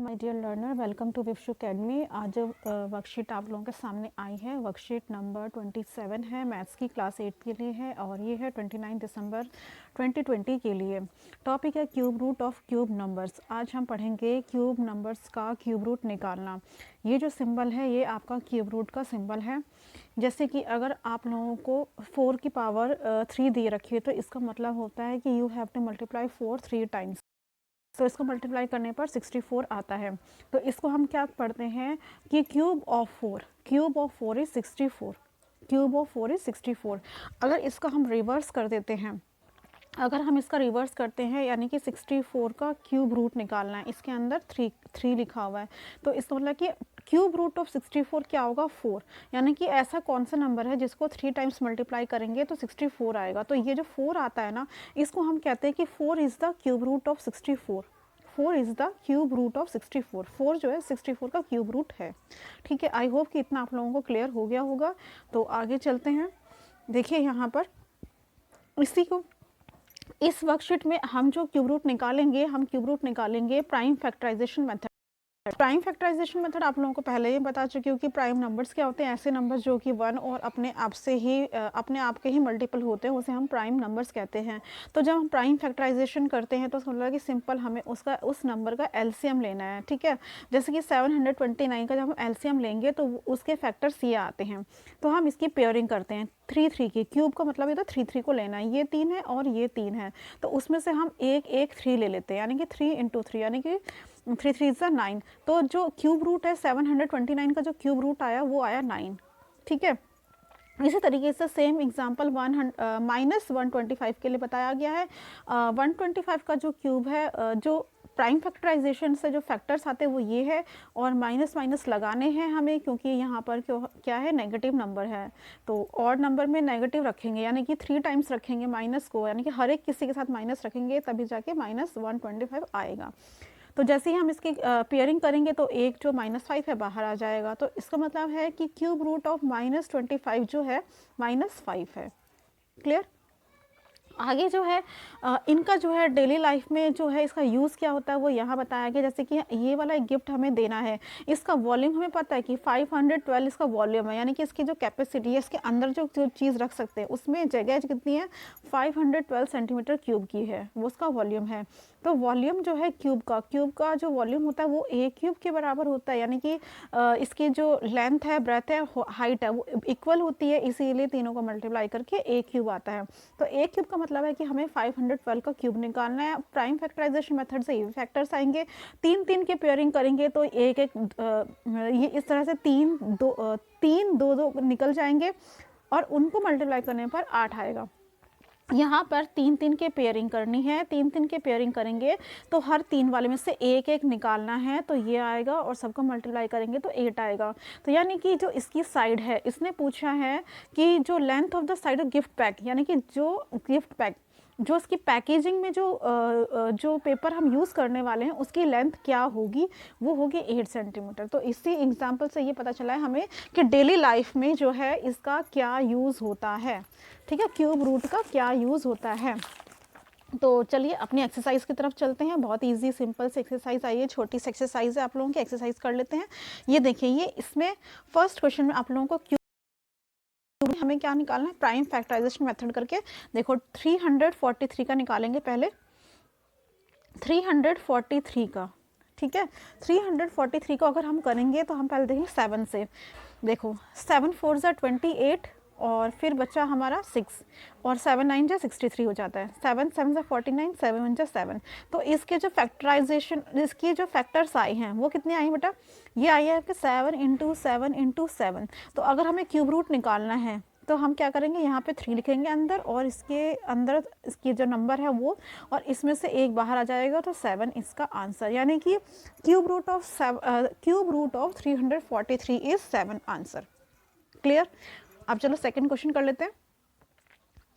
My dear learner, welcome to Vivashu academy. आज worksheet आप लोगों के सामने आई है। वर्कशीट नंबर 27 है, मैथ्स की क्लास 8 के लिए है और ये है 29 दिसंबर 2020 के लिए। टॉपिक है cube root of cube numbers. आज हम पढ़ेंगे क्यूब नंबर्स का क्यूब रूट निकालना। ये जो सिंबल है ये आपका क्यूब रूट का सिंबल है। जैसे कि अगर आप लोगों को 4 की पावर 3 दे रखी है तो इसका मतलब होता है कि you have to multiply 4 3 times. तो इसको मल्टीप्लाई करने पर 64 आता है। तो इसको हम क्या पढ़ते हैं कि cube of 4 is 64। Cube of 4 is 64। अगर इसका हम रिवर्स कर देते हैं, अगर हम इसका रिवर्स करते हैं यानी कि 64 का क्यूब रूट निकालना है, इसके अंदर 3 लिखा हुआ है, तो इसका मतलब कि क्यूब रूट ऑफ 64 क्या होगा 4। यानी कि ऐसा कौन सा नंबर है जिसको 3 टाइम्स मल्टीप्लाई करेंगे तो 64 आएगा। तो ये जो 4 आता है ना, इसको हम कहते हैं कि 4 is the cube root of 64। 4 is the cube root of 64। 4 जो है 64 का क्यूब रूट है। ठीक है, आई होप कि इतना आप लोगों को क्लियर हो गया होगा। तो आगे चलते हैं। देखिए यहाँ पर इस वर्कशीट में हम जो क्यूब रूट निकालेंगे, हम क्यूब रूट निकालेंगे prime factorization method. Prime factorization method आप लोगों को पहले ही बता चुकी हूँ कि प्राइम नंबर्स क्या होते हैं। ऐसे नंबर्स जो कि 1 और अपने आप के ही मल्टीपल होते हैं, उसे हम प्राइम नंबर्स कहते हैं। तो जब हम प्राइम फैक्टराइजेशन करते हैं तो समझ लो कि सिंपल हमें उस नंबर का एलसीएम लेना है। ठीक है, जैसे कि 729 का जब हम एलसीएम लेंगे तो उसके फैक्टर्स ये आते हैं। तो हम इसकी पेयरिंग करते हैं 3 की। क्यूब का मतलब ये तो 3 को लेना है। ये 3 है और ये 3 है, तो उसमें से हम एक 3 ले लेते हैं, यानी कि 3 × 3 यानी कि 3 3 ज़ा 9। तो जो क्यूब रूट है 729 का जो क्यूब रूट आया वो आया 9। ठीक है, इसी तरीके से सेम एग्जांपल -125 के लिए बताया गया है। 125 का जो क्यूब है, जो प्राइम फैक्टराइजेशन से जो फैक्टर्स आते हैं वो ये है, और माइनस माइनस लगाने हैं हमें क्योंकि यहाँ पर क्या है, नेगेटिव नंबर है। तो ऑड नंबर में नेगेटिव रखेंगे, यानी कि 3 टाइम्स रखेंगे माइनस को, यानी कि हर एक किसी के साथ माइनस रखेंगे तभी जाके -125 आएगा। तो जैसे ही हम इसकी पेयरिंग करेंगे तो एक जो -5 है बाहर आ जाएगा। तो इसका मतलब है कि क्यूब रूट ऑफ -25 जो है -5 है। क्लियर। आगे जो है इनका जो है डेली लाइफ में जो है इसका यूज़ क्या होता है वो यहाँ बताया गया। जैसे कि ये वाला एक गिफ्ट हमें देना है, इसका वॉल्यूम हमें पता है कि 512 इसका वॉल्यूम है, यानी कि इसकी जो कैपेसिटी है, इसके अंदर जो चीज़ रख सकते हैं उसमें जगह कितनी है, 512 सेंटीमीटर क्यूब की है, वो उसका वॉल्यूम है। तो वॉल्यूम जो है क्यूब का जो वॉल्यूम होता है वो ए क्यूब के बराबर होता है, यानी कि इसकी जो लेंथ है, ब्रेथ है, हाइट है वो इक्वल होती है, इसीलिए तीनों को मल्टीप्लाई करके ए क्यूब आता है। तो ए क्यूब का मतलब है कि हमें 512 का क्यूब निकालना है। प्राइम फैक्टराइजेशन मेथड से ये फैक्टर्स आएंगे, 3 की पेयरिंग करेंगे तो एक ये इस तरह से 3 2 निकल जाएंगे और उनको मल्टीप्लाई करने पर 8 आएगा। यहाँ पर 3 के पेयरिंग करनी है, 3 के पेयरिंग करेंगे तो हर 3 वाले में से एक निकालना है, तो ये आएगा और सबको मल्टीप्लाई करेंगे तो 8 आएगा। तो यानी कि जो इसकी साइड है, इसने पूछा है कि जो length of the side of gift pack, यानी कि जो गिफ्ट पैक जो इसकी पैकेजिंग में जो पेपर हम यूज़ करने वाले हैं उसकी लेंथ क्या होगी, वो होगी 8 सेंटीमीटर। तो इसी एग्जाम्पल से ये पता चला है हमें कि डेली लाइफ में जो है इसका क्या यूज़ होता है। ठीक है, क्यूब रूट का क्या यूज़ होता है। तो चलिए अपनी एक्सरसाइज की तरफ चलते हैं। बहुत इजी सिंपल से एक्सरसाइज आई है, छोटी सी एक्सरसाइज है, आप लोगों की एक्सरसाइज कर लेते हैं। ये देखिए, ये इसमें फर्स्ट क्वेश्चन में आप लोगों को क्यूब हमें क्या निकालना है, प्राइम फैक्टराइजेशन मेथड करके। देखो 343 का निकालेंगे पहले, 343 का। ठीक है, 343 को अगर हम करेंगे तो हम पहले देखेंगे 7 से। देखो 7 4 ज़ा 28 और फिर बचा हमारा 6 और 7 9 जा 63 हो जाता है। 7 7 ज़ा 49, 7 1 जा 7। तो इसके जो फैक्टराइजेशन, इसकी जो फैक्टर्स आई हैं वो कितनी आई बेटा, ये आई है कि 7 × 7 × 7। तो अगर हमें क्यूब रूट निकालना है तो हम क्या करेंगे, यहाँ पे 3 लिखेंगे अंदर और इसके अंदर इसकी जो नंबर है वो, और इसमें से एक बाहर आ जाएगा तो 7 इसका आंसर, यानी कि cube root of 343 is 7 answer. Clear. अब चलो सेकंड क्वेश्चन कर लेते हैं।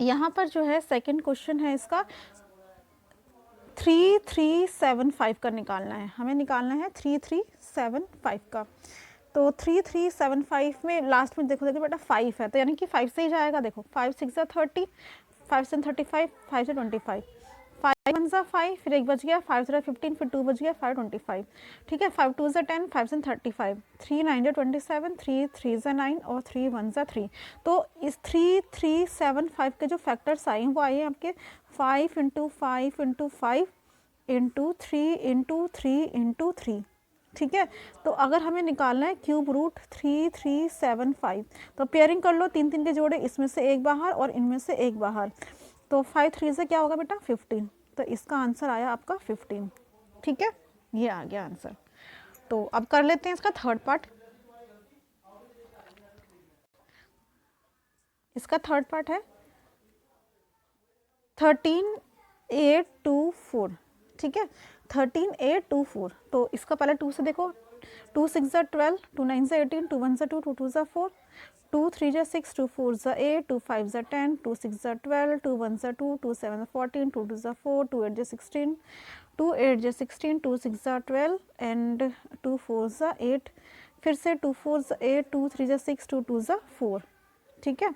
यहाँ पर जो है सेकंड क्वेश्चन है इसका 3375 का निकालना है, हमें निकालना है 3375 का। तो 3375 में लास्ट में देखो बेटा 5 है, तो यानी कि 5 से ही जाएगा। देखो 5 6 ज़ा 30, 5 से 35, 5 से 25, 5 1 ज़ा 5, फिर 1 बच गया, 5 ज़रा 15, फिर 2 बच गया, 5 25, ठीक है। 5 2 ज़ा 10, 5 7 35, 3 9 ज़ा 27, 3 3 ज़ा 9 और 3 1 ज़ा 3। तो इस 3 3 7 5 के जो फैक्टर्स आए हैं वो आए हैं आपके 5 into 5 into 5 into 3 into 3 into 3, ठीक है। तो अगर हमें निकालना है क्यूब रूट 3375, तो पेयरिंग कर लो, 3 3 के जोड़े, इसमें से एक बाहर और इनमें से एक बाहर, तो 5 3 से क्या होगा बेटा 15, तो इसका आंसर आया आपका 15, ठीक है। ये आ गया आंसर। तो अब कर लेते हैं इसका थर्ड पार्ट। इसका थर्ड पार्ट है 13824, ठीक है। 13824, तो इसका पहले 2 से देखो, 2 6 ज़ा 12, 2 9 ज़ा 18, 2 1 ज़ा 2, 2 2 ज़ा 4, 2 3 ज़ा 6, 2 4 ज़ा 8, 2 5 ज़ा 10, 2 6 ज़ा 12, 2 1 ज़ा 2, 2 7 ज़ा 14, 2 2 ज़ा 4, 2 8 ज़ा 16, 2 8 ज़ा 16, 2 6 ज़ा 12 एंड 2 4 ज़ा 8, फिर से 2 4 ज़ा 8, 2 3 ज़ा 6, 2 2 ज़ा 4, ठीक है।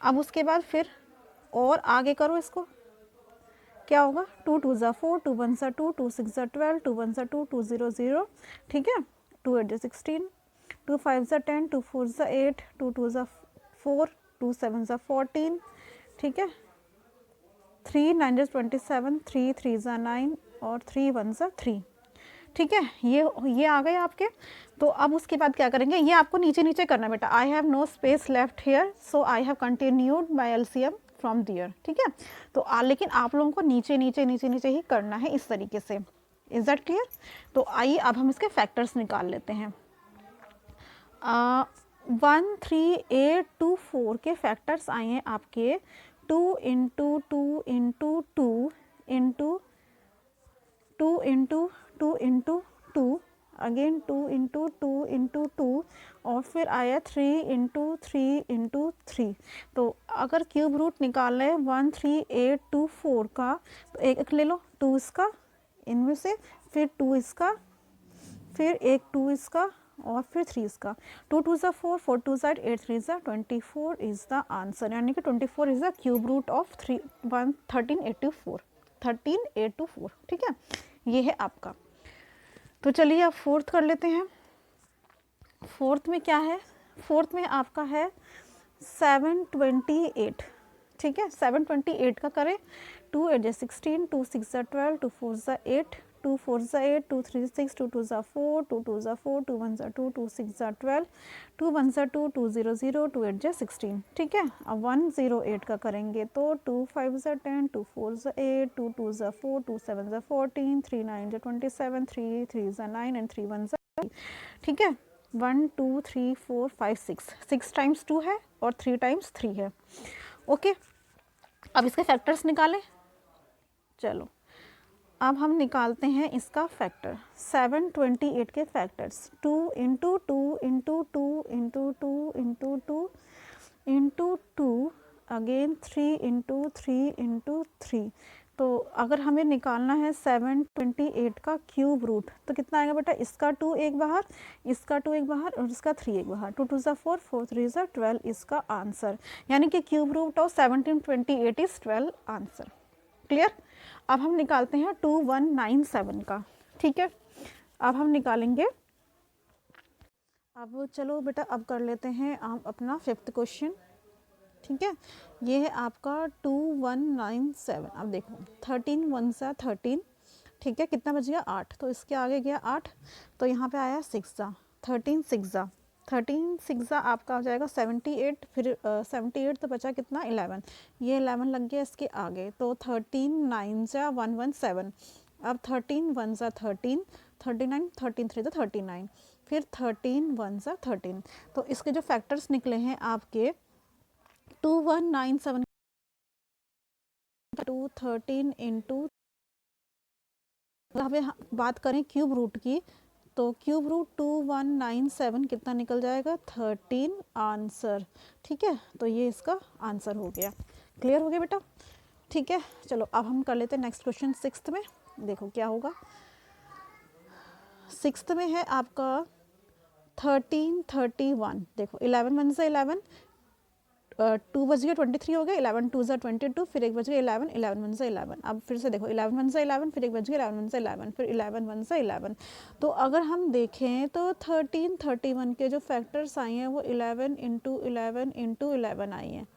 अब उसके बाद फिर और आगे करो इसको, क्या होगा 2 2 ज़ा 4, 2 1 ज़ा 2, 2 6 ज़ा 12, 2 1 ज़ा 2, 2 0 0, ठीक है। 2 8 ज़ा 16, 2 5 ज़ा 10, 2 4 ज़ा 8, 2 2 ज़ा 4, 2 7 ज़ा 14, ठीक है। 3 9 ज़ा 27, 3 3 ज़ा 9 और 3 1 ज़ा 3, ठीक है। ये आ गए आपके। तो अब उसके बाद क्या करेंगे, ये आपको नीचे नीचे करना है बेटा। I have no space left here so I have continued my LCM from there, ठीक है। तो लेकिन आप लोगों को नीचे नीचे नीचे नीचे ही करना है इस तरीके से। Is that clear? तो आइए अब हम इसके फैक्टर्स निकाल लेते हैं। 13824 के फैक्टर्स आए हैं आपके 2 into 2 into 2 into 2 into 2 into 2, again 2 into 2 into 2 और फिर आया 3 इंटू 3 इंटू 3। तो अगर क्यूब रूट निकालना है 13824 का, तो एक ले लो 2 इसका, इनमें से फिर 2 इसका, फिर एक 2 इसका और फिर 3 इसका। 2 2 ज़ा 4, 4 2 ज़ा 8, 3 ज़ा 24 इज़ द आंसर, यानी कि 24 is the cube root of 13824, 13824, ठीक है। ये है आपका। तो चलिए अब फोर्थ कर लेते हैं। फोर्थ में क्या है, फोर्थ में आपका है 728, ठीक है। 728 का करें, 2 8 ज़ा 16, 2 6 ज़ा 12, 2 4 ज़ा 8, 2 4 ज़ा 8, 2 3 6, 2 2 ज़ा 4, 2 2 ज़ा 4, 2 1 ज़ा 2, 2 6 ज़ा 12, 2 1 ज़ा 2, 2 0 0, 2 8 ज़ा 16, ठीक है। अब 108 का करेंगे तो 2 5 ज़ा 10, 2 4 ज़ा 8, 2 2 ज़ा 4, 2 7 ज़ा 14, 3 9 ज़ा 27, 3 3 ज़ा 9 एंड 3 1 ज़ा 3, ठीक है। 1 2 3 4 5 6, 6 टाइम्स 2 है और 3 टाइम्स 3 है, ओके। अब इसके फैक्टर्स निकालें। चलो अब हम निकालते हैं इसका फैक्टर, 728 के factors. 2 into 2 into 2 into 2 into 2 into 2, again 3 into 3 into 3। तो अगर हमें निकालना है 728 का क्यूब रूट, तो कितना आएगा बेटा, इसका 2 एक बाहर, इसका 2 एक बाहर और इसका 3 एक बाहर, 2 2 ज़ा 4, 4 3 ज़ा 12 इसका आंसर, यानी कि cube root of 1728 is 12 answer. Clear? अब हम निकालते हैं 2197 का, ठीक है। अब हम निकालेंगे, अब चलो बेटा अब कर लेते हैं हम अपना फिफ्थ क्वेश्चन, ठीक है। ये है आपका 2197। अब देखो 13 1 ज़ा 13, ठीक है, कितना बच गया 8, तो इसके आगे गया 8, तो यहाँ पे आया 6 ज़ा, 13 6 ज़ा, 13 6 ज़ा आपका हो जाएगा 78, फिर 78 तो बचा कितना 11, ये 11 लग गया इसके आगे, तो 13 9 ज़ा 117, अब 13 1 ज़ा 13, 39, 13 3 ज़ा 39, फिर 13 1 ज़ा 13। तो इसके जो फैक्टर्स निकले हैं आपके 2197 टू 13 इंटू, हमें बात करें क्यूब रूट की, तो क्यूब रूट 2197 कितना निकल जाएगा 13 आंसर, ठीक है। तो ये इसका आंसर हो गया। क्लियर हो गया बेटा, ठीक है। चलो अब हम कर लेते हैं नेक्स्ट क्वेश्चन सिक्स्थ में। देखो क्या होगा, सिक्स्थ में है आपका 1331। देखो 11 1 से 11, 2 बज गया 23 हो गया, 11 2 ज़ा 22, फिर 1 बज गया 11, 11 1 ज़ा 11। अब फिर से देखो 11 1 ज़ा 11, फिर 1 बज गया 11 1 ज़ा 11, फिर 11 1 ज़ा 11। तो अगर हम देखें तो 13 31 के जो फैक्टर्स आए हैं वो 11 इंटू 11 इंटू 11 आई हैं,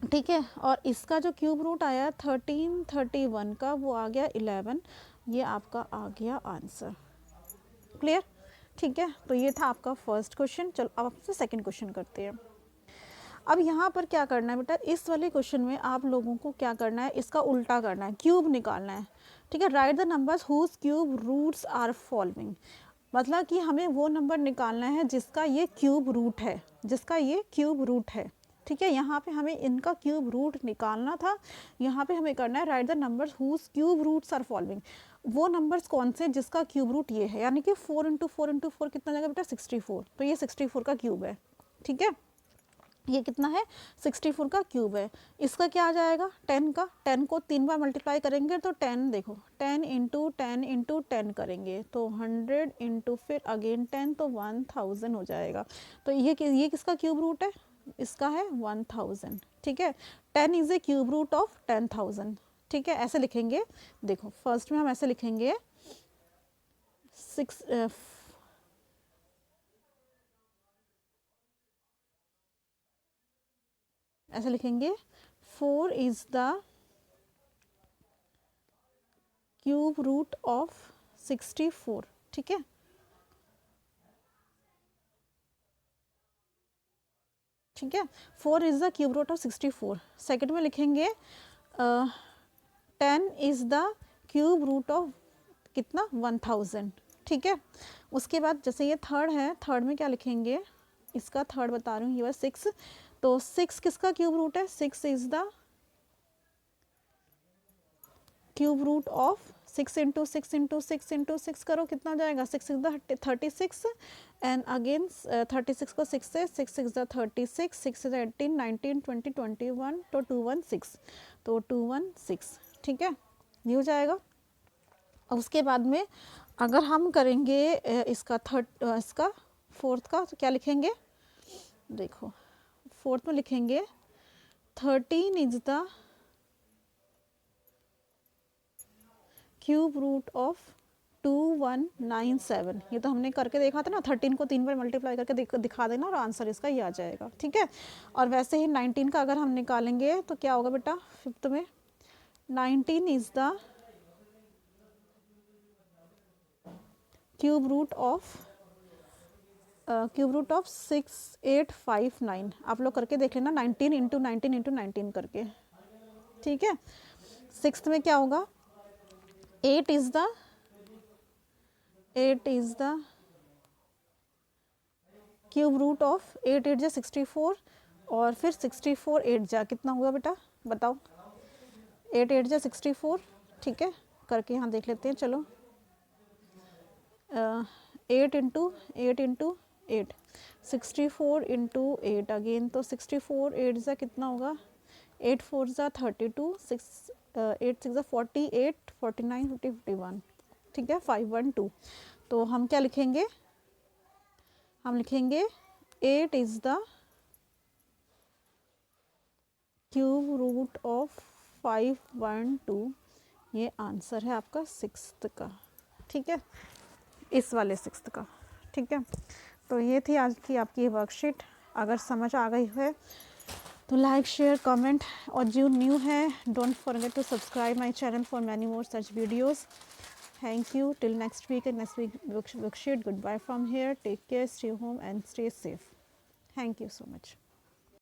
ठीक है। और इसका जो क्यूब रूट आया 13 31 का वो आ गया 11, ये आपका आ गया आंसर। क्लियर, ठीक है। तो ये था आपका फर्स्ट क्वेश्चन। चलो अब आपसे सेकंड क्वेश्चन करते हैं। अब यहाँ पर क्या करना है बेटा, इस वाले क्वेश्चन में आप लोगों को क्या करना है, इसका उल्टा करना है, क्यूब निकालना है, ठीक है। Write the numbers whose cube roots are following, मतलब कि हमें वो नंबर निकालना है जिसका ये क्यूब रूट है, जिसका ये क्यूब रूट है, ठीक है। यहाँ पे हमें इनका क्यूब रूट निकालना था, यहाँ पे हमें करना है write the numbers whose cube roots are following. वो नंबर्स कौन से जिसका क्यूब रूट ये है, यानी कि 4 इंटू 4 इंटू 4 कितना जाएगा बेटा 64, तो ये 64 का क्यूब है, ठीक है। ये कितना है 64 का क्यूब है। इसका क्या आ जाएगा 10 का, 10 को 3 बार मल्टीप्लाई करेंगे तो 10 देखो 10 इंटू 10 इंटू 10 करेंगे तो 100 इंटू फिर अगेन 10 तो 1000 हो जाएगा। तो ये किसका क्यूब रूट है, इसका है 1000, ठीक है। 10 is a cube root of 10,000, ठीक है। ऐसे लिखेंगे, देखो फर्स्ट में हम ऐसे लिखेंगे 6 ऐसे लिखेंगे 4 is the cube root of 64, ठीक है। ठीक है, 4 is the cube root of 64। Second में लिखेंगे 10 is the cube root of कितना 1000, ठीक है। उसके बाद जैसे ये थर्ड है, थर्ड में क्या लिखेंगे, इसका थर्ड बता रही हूँ, ये 6, तो 6 किसका क्यूब रूट है, 6 is the cube root of 6 into 6 into 6 into 6 करो कितना जाएगा 6 इज द 36 एंड अगेन 36 को 6 से 6 इज द 36, 6 इज 18 19 20 21 तो 216, तो 216, ठीक है, ये हो जाएगा। अब उसके बाद में अगर हम करेंगे इसका फोर्थ का, तो क्या लिखेंगे, देखो फोर्थ में लिखेंगे 13 is the cube root of 2197। ये तो हमने करके देखा था ना, 13 को 3 बार मल्टीप्लाई करके दिखा देना और आंसर इसका ये आ जाएगा, ठीक है। और वैसे ही 19 का अगर हम निकालेंगे तो क्या होगा बेटा, फिफ्थ में 19 is the cube root of 6859। आप लोग करके देख लेना 19 इंटू 19 इंटू 19 करके, ठीक है। सिक्स्थ में क्या होगा 8 is the cube root of 8 8 जा 64 और फिर 64 8 जा कितना हुआ बेटा बताओ, 8 8 जा 64, ठीक है, करके यहाँ देख लेते हैं। चलो 8 इंटू 8 इंटू 8 64 इंटू 8 अगेन, तो 64 8 जा कितना होगा, 8 4 जा 32, 6 8 6 जा 48 49 50 51, ठीक है, 512। तो हम क्या लिखेंगे, हम लिखेंगे 8 is the cube root of 512, ये आंसर है आपका सिक्स्थ का, ठीक है, इस वाले सिक्स्थ का, ठीक है। तो ये थी आज की आपकी वर्कशीट। अगर समझ आ गई है तो लाइक शेयर कमेंट, और जो न्यू है don't forget to subscribe my channel for many more such videos. Thank you. Till next week and next week worksheet. Goodbye from here. Take care. Stay home and stay safe. Thank you so much.